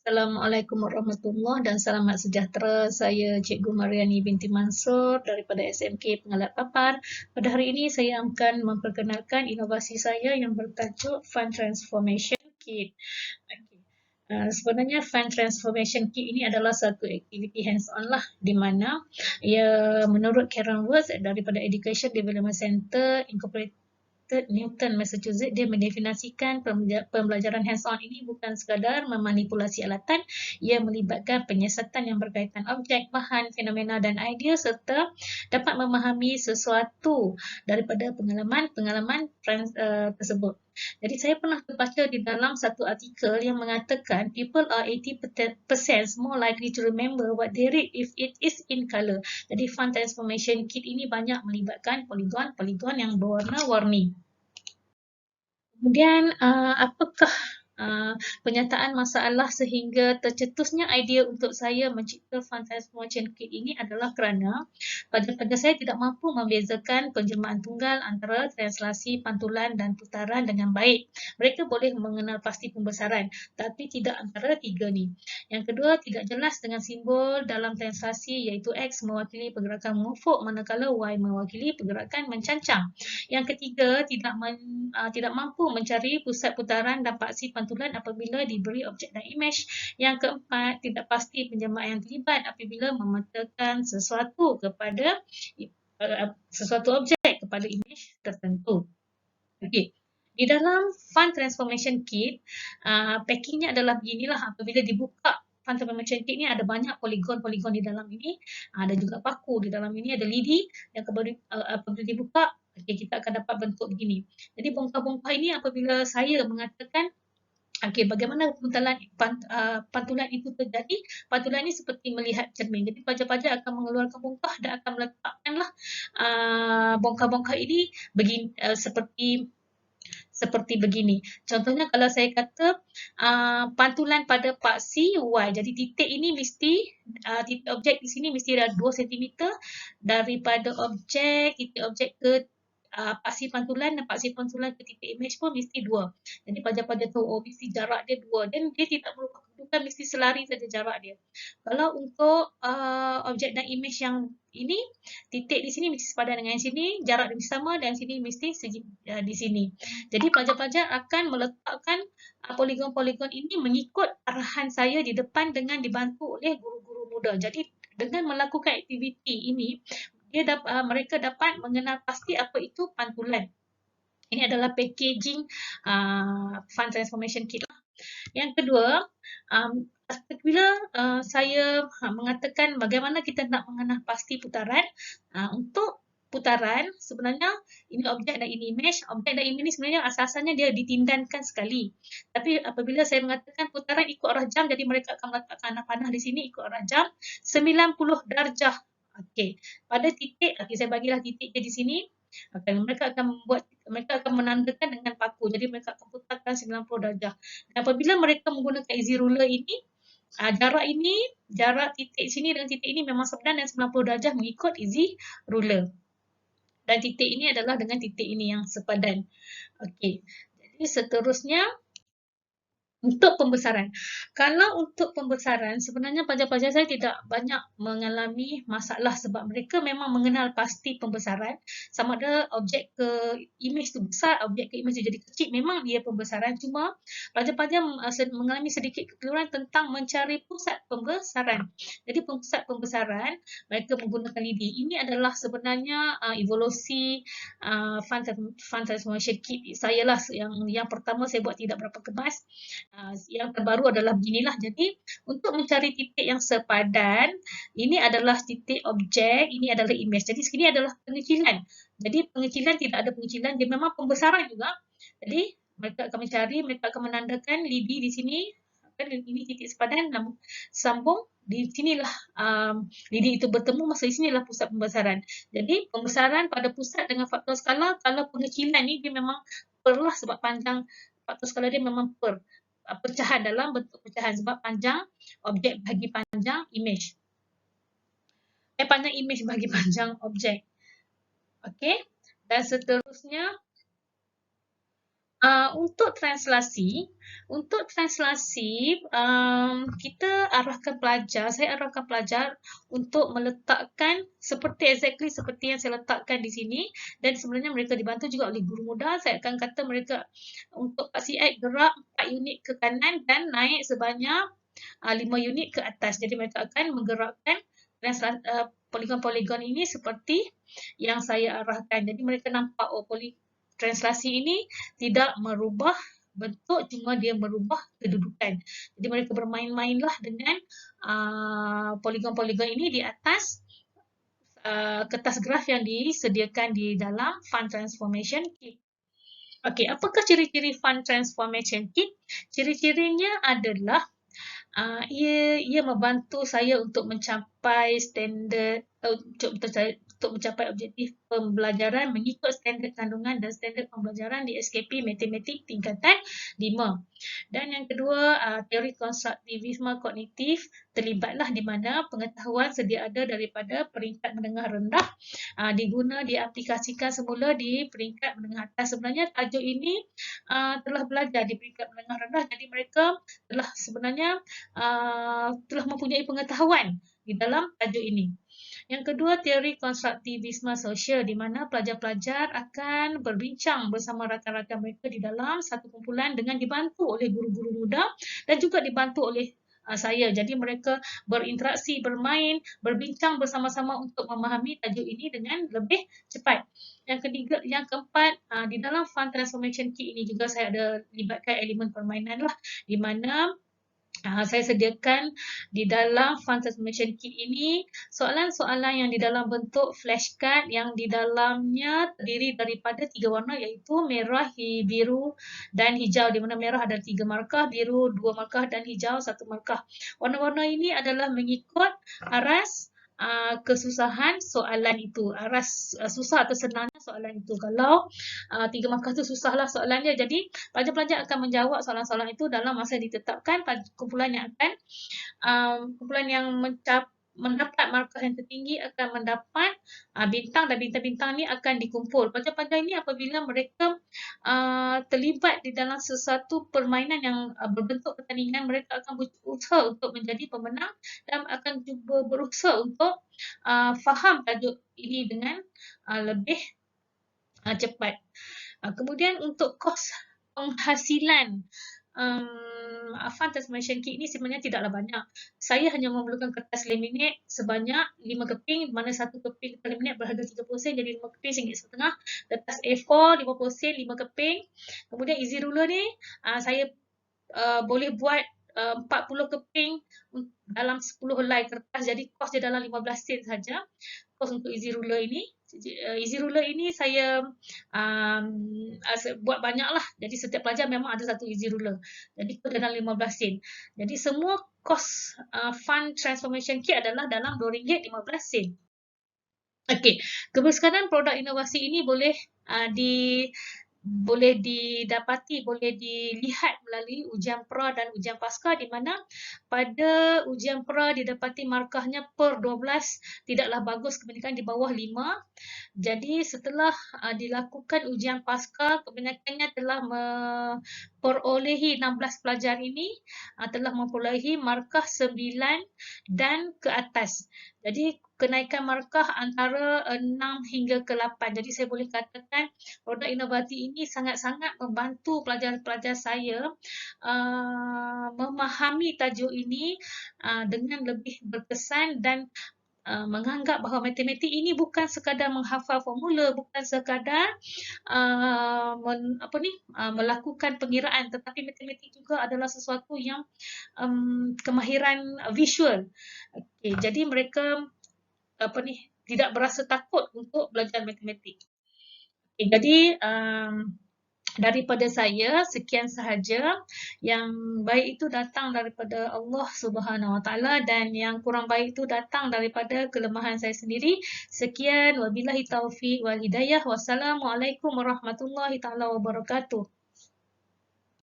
Assalamualaikum warahmatullahi dan selamat sejahtera. Saya Cikgu Mariani binti Mansur daripada SMK Pengalat Papar. Pada hari ini saya akan memperkenalkan inovasi saya yang bertajuk Fund Transformation Kit. Okay. Sebenarnya Fund Transformation Kit ini adalah satu aktiviti hands-on lah, di mana ia menurut Karen Worth daripada Education Development Center Incorporated Newton, Massachusetts, dia mendefinisikan pembelajaran hands-on ini bukan sekadar memanipulasi alatan, ia melibatkan penyiasatan yang berkaitan objek, bahan, fenomena dan idea serta dapat memahami sesuatu daripada pengalaman tersebut. Jadi saya pernah terbaca di dalam satu artikel yang mengatakan people are 80% more likely to remember what they read if it is in color. Jadi Fund Transformation Kit ini banyak melibatkan poligon-poligon yang berwarna-warni. Kemudian apakah penyataan masalah sehingga tercetusnya idea untuk saya mencipta Fund Transformation Kit ini adalah kerana pelajar-pelajar saya tidak mampu membezakan penjelmaan tunggal antara translasi, pantulan dan putaran dengan baik. Mereka boleh mengenal pasti pembesaran, tapi tidak antara tiga ni. Yang kedua, tidak jelas dengan simbol dalam translasi iaitu X mewakili pergerakan mengufuk manakala Y mewakili pergerakan mencancang. Yang ketiga, tidak mampu mencari pusat putaran dan paksi pantulan apabila diberi objek dan imej. Yang keempat, tidak pasti penjelmaan yang terlibat apabila memetakan sesuatu objek kepada imej tertentu. Okey. Di dalam Fund Transformation Kit, packingnya adalah beginilah. Apabila dibuka Fund Transformation Kit ni ada banyak poligon-poligon di dalam ini. Ada juga paku di dalam ini, ada lidi yang apabila dibuka, kita akan dapat bentuk begini. Jadi bongkah-bongkah ini apabila saya mengatakan bagaimana pantulan itu terjadi? Pantulan ini seperti melihat cermin. Jadi pelajar-pelajar akan mengeluarkan bongkah dan akan meletakkanlah bongkah-bongkah ini seperti begini. Contohnya kalau saya kata pantulan pada paksi Y. Jadi titik ini mesti, titik objek di sini mesti ada 2 cm daripada titik objek ke paksi pantulan dan paksi pantulan ke titik imej pun mesti 2. Jadi pelajar-pelajar tahu, mesti jarak dia 2 dan dia tidak merupakan kedudukan, mesti selari saja jarak dia. Kalau untuk objek dan imej yang ini, titik di sini mesti sepadan dengan sini, jarak dia sama dan sini mesti di sini. Jadi pelajar-pelajar akan meletakkan poligon-poligon ini mengikut arahan saya di depan dengan dibantu oleh guru-guru muda. Jadi dengan melakukan aktiviti ini, mereka dapat mengenal pasti apa itu pantulan. Ini adalah packaging Fund Transformation Kit. Yang kedua, apabila saya mengatakan bagaimana kita nak mengenal pasti putaran, untuk putaran sebenarnya ini objek dan ini imej. Objek dan imej ini sebenarnya asal-asalnya dia ditindankan sekali. Tapi apabila saya mengatakan putaran ikut arah jam, jadi mereka akan meletakkan panah di sini ikut arah jam 90 darjah. Okey, pada titik, saya bagilah titik dia di sini. Mereka akan menandakan dengan paku. Jadi mereka akan putarkan 90 darjah. Dan apabila mereka menggunakan easy ruler ini, jarak titik sini dengan titik ini memang sepadan dan 90 darjah mengikut easy ruler. Dan titik ini adalah dengan titik ini yang sepadan. Okey. Jadi seterusnya untuk pembesaran. Kalau untuk pembesaran, sebenarnya pelajar-pelajar saya tidak banyak mengalami masalah sebab mereka memang mengenal pasti pembesaran. Sama ada objek ke imej tu besar, objek ke imej tu jadi kecil, memang dia pembesaran. Cuma pelajar-pelajar mengalami sedikit kekeliruan tentang mencari pusat pembesaran. Jadi pusat pembesaran, mereka menggunakan lidi. Ini adalah sebenarnya evolusi Fund Transformation Kit saya lah. Yang pertama saya buat tidak berapa kemas. Yang terbaru adalah beginilah. Jadi untuk mencari titik yang sepadan, ini adalah titik objek, ini adalah imej. Jadi sini adalah pengecilan. Jadi pengecilan tidak ada pengecilan, dia memang pembesaran juga. Jadi mereka akan mencari, mereka akan menandakan lidi di sini. Ini titik sepadan, sambung di sinilah lidi itu bertemu, masa di sinilah pusat pembesaran. Jadi pembesaran pada pusat dengan faktor skala, kalau pengecilan ni dia memang per lah sebab panjang faktor skala dia memang per. Pecahan dalam bentuk pecahan sebab panjang objek bagi panjang imej. Panjang imej bagi panjang objek. Okey. Dan seterusnya Untuk translasi, kita arahkan pelajar, saya arahkan pelajar untuk meletakkan exactly seperti yang saya letakkan di sini, dan sebenarnya mereka dibantu juga oleh guru muda. Saya akan kata mereka untuk Pak Siad gerak 4 unit ke kanan dan naik sebanyak 5 unit ke atas. Jadi mereka akan menggerakkan poligon-poligon ini seperti yang saya arahkan. Jadi mereka nampak translasi ini tidak merubah bentuk, cuma dia merubah kedudukan. Jadi mereka bermain-mainlah dengan poligon-poligon ini di atas kertas graf yang disediakan di dalam Fund Transformation Kit. Okey, apakah ciri-ciri Fund Transformation Kit? Ciri-cirinya adalah ia membantu saya untuk mencapai standard untuk mencapai objektif pembelajaran mengikut standard kandungan dan standard pembelajaran di SKP Matematik tingkatan 5. Dan yang kedua, teori konstruktivisme kognitif terlibatlah di mana pengetahuan sedia ada daripada peringkat menengah rendah diaplikasikan semula di peringkat menengah atas. Sebenarnya tajuk ini telah belajar di peringkat menengah rendah, jadi mereka telah sebenarnya telah mempunyai pengetahuan di dalam tajuk ini. Yang kedua, teori konstruktivisme sosial di mana pelajar-pelajar akan berbincang bersama rakan-rakan mereka di dalam satu kumpulan dengan dibantu oleh guru-guru muda dan juga dibantu oleh saya. Jadi mereka berinteraksi, bermain, berbincang bersama-sama untuk memahami tajuk ini dengan lebih cepat. Yang keempat, di dalam Fund Transformation Kit ini juga saya ada libatkan elemen permainan lah, di mana saya sediakan di dalam Fund Transformation Kit ini soalan-soalan yang di dalam bentuk flashcard yang di dalamnya terdiri daripada 3 warna iaitu merah, biru dan hijau, di mana merah ada 3 markah, biru 2 markah dan hijau 1 markah. Warna-warna ini adalah mengikut aras kesusahan soalan itu, aras susah atau senangnya soalan itu. Kalau 3 markah itu susahlah soalannya, jadi pelajar-pelajar akan menjawab soalan-soalan itu dalam masa yang ditetapkan. Kumpulan yang mendapat markah yang tertinggi akan mendapat bintang, dan bintang-bintang ni akan dikumpul. Pelajar-pelajar ini apabila mereka terlibat di dalam sesuatu permainan yang berbentuk pertandingan, mereka akan berusaha untuk menjadi pemenang dan akan cuba berusaha untuk faham tajuk ini dengan lebih cepat. Kemudian untuk kos penghasilan Fund Transformation Kit ini sebenarnya tidaklah banyak. Saya hanya memerlukan kertas laminate sebanyak 5 keping, mana satu keping kertas laminate berharga 30 sen, jadi 5 keping RM1.5. Kertas A4 50 sen 5 keping. Kemudian easy ruler ni saya boleh buat 40 keping dalam 10 helai kertas, jadi kos dia dalam 15 sen saja. Kos untuk easy ruler ini. Easy ruler ini saya buat banyak lah. Jadi setiap pelajar memang ada satu easy ruler. Jadi kos dalam 15 sen. Jadi semua kos Fund Transformation Kit adalah dalam RM2.15. Okey, kebersekatan produk inovasi ini boleh didapati, boleh dilihat melalui ujian pra dan ujian pasca, di mana pada ujian pra didapati markahnya per 12 tidaklah bagus, kebanyakan di bawah 5. Jadi setelah dilakukan ujian pasca, kebanyakannya telah memperolehi 16 pelajar ini telah memperolehi markah 9 dan ke atas. Jadi kenaikan markah antara 6 hingga ke 8. Jadi saya boleh katakan produk inovasi ini sangat-sangat membantu pelajar-pelajar saya memahami tajuk ini dengan lebih berkesan dan menganggap bahawa matematik ini bukan sekadar menghafal formula, bukan sekadar melakukan pengiraan, tetapi matematik juga adalah sesuatu yang kemahiran visual. Okay, jadi mereka tidak berasa takut untuk belajar matematik. Okay, jadi daripada saya sekian sahaja. Yang baik itu datang daripada Allah Subhanahu Wa Taala dan yang kurang baik itu datang daripada kelemahan saya sendiri. Sekian, wabillahi taufiq wal hidayah. Wassalamualaikum warahmatullahi taala wabarakatuh.